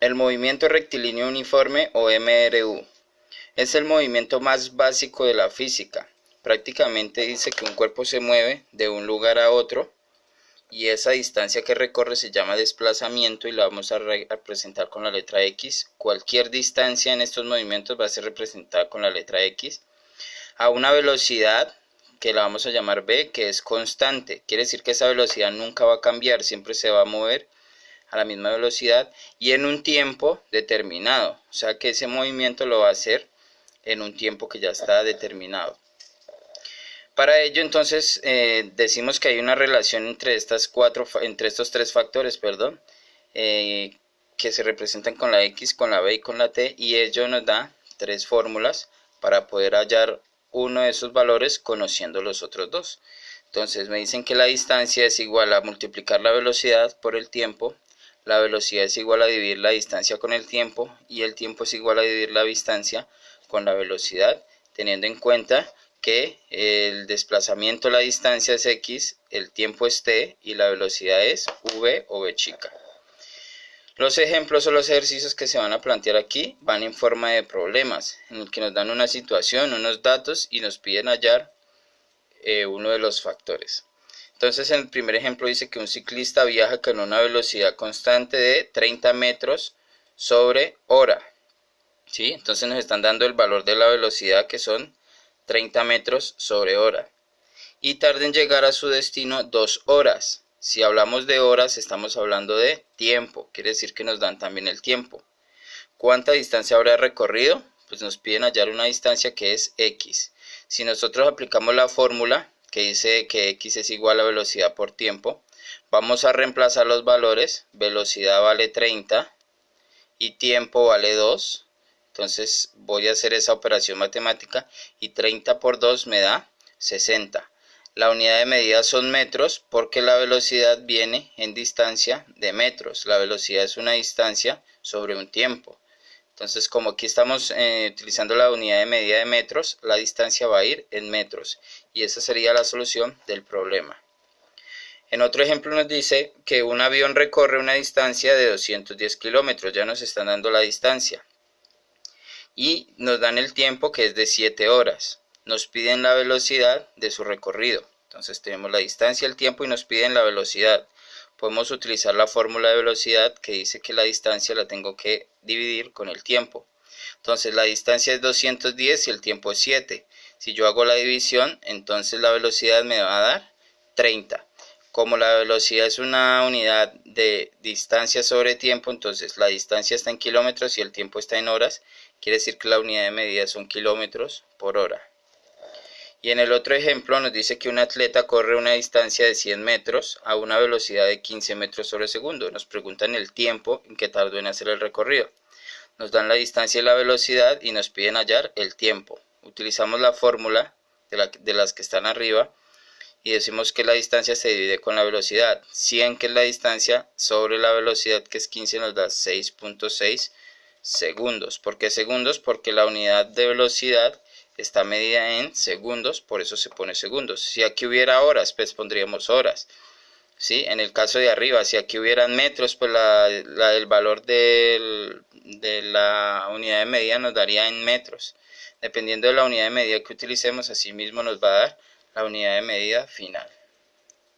El movimiento rectilíneo uniforme o MRU es el movimiento más básico de la física. Prácticamente dice que un cuerpo se mueve de un lugar a otro y esa distancia que recorre se llama desplazamiento y la vamos a representar con la letra X. Cualquier distancia en estos movimientos va a ser representada con la letra X a una velocidad que la vamos a llamar v, que es constante. Quiere decir que esa velocidad nunca va a cambiar, siempre se va a mover a la misma velocidad y en un tiempo determinado. O sea que ese movimiento lo va a hacer en un tiempo que ya está determinado. Para ello entonces decimos que hay una relación entre estos tres factores, que se representan con la X, con la B y con la T, y ello nos da tres fórmulas para poder hallar uno de esos valores conociendo los otros dos. Entonces me dicen que la distancia es igual a multiplicar la velocidad por el tiempo, la velocidad es igual a dividir la distancia con el tiempo y el tiempo es igual a dividir la distancia con la velocidad, teniendo en cuenta que el desplazamiento, la distancia es X, el tiempo es T y la velocidad es V o V chica. Los ejemplos o los ejercicios que se van a plantear aquí van en forma de problemas, en el que nos dan una situación, unos datos y nos piden hallar uno de los factores. Entonces en el primer ejemplo dice que un ciclista viaja con una velocidad constante de 30 metros sobre hora. ¿Sí? Entonces nos están dando el valor de la velocidad, que son 30 metros sobre hora. Y tarda en llegar a su destino 2 horas. Si hablamos de horas, estamos hablando de tiempo. Quiere decir que nos dan también el tiempo. ¿Cuánta distancia habrá recorrido? Pues nos piden hallar una distancia que es X. Si nosotros aplicamos la fórmula que dice que X es igual a velocidad por tiempo, vamos a reemplazar los valores. Velocidad vale 30 y tiempo vale 2. Entonces voy a hacer esa operación matemática y 30 por 2 me da 60. La unidad de medida son metros porque la velocidad viene en distancia de metros. La velocidad es una distancia sobre un tiempo. Entonces, como aquí estamos utilizando la unidad de medida de metros, la distancia va a ir en metros. Y esa sería la solución del problema. En otro ejemplo nos dice que un avión recorre una distancia de 210 kilómetros. Ya nos están dando la distancia. Y nos dan el tiempo, que es de 7 horas. Nos piden la velocidad de su recorrido. Entonces tenemos la distancia, el tiempo y nos piden la velocidad. Podemos utilizar la fórmula de velocidad que dice que la distancia la tengo que dividir con el tiempo. Entonces la distancia es 210 y el tiempo es 7. Si yo hago la división, entonces la velocidad me va a dar 30. Como la velocidad es una unidad de distancia sobre tiempo, entonces la distancia está en kilómetros y el tiempo está en horas. Quiere decir que la unidad de medida son kilómetros por hora. Y en el otro ejemplo nos dice que un atleta corre una distancia de 100 metros a una velocidad de 15 metros sobre segundo. Nos preguntan el tiempo en que tardó en hacer el recorrido. Nos dan la distancia y la velocidad y nos piden hallar el tiempo. Utilizamos la fórmula de las que están arriba y decimos que la distancia se divide con la velocidad. 100, que es la distancia, sobre la velocidad, que es 15, nos da 6.6 segundos. ¿Por qué segundos? Porque la unidad de velocidad está medida en segundos, por eso se pone segundos. Si aquí hubiera horas, pues pondríamos horas. ¿Sí? En el caso de arriba, si aquí hubieran metros, pues el valor de la unidad de medida nos daría en metros. Dependiendo de la unidad de medida que utilicemos, así mismo nos va a dar la unidad de medida final.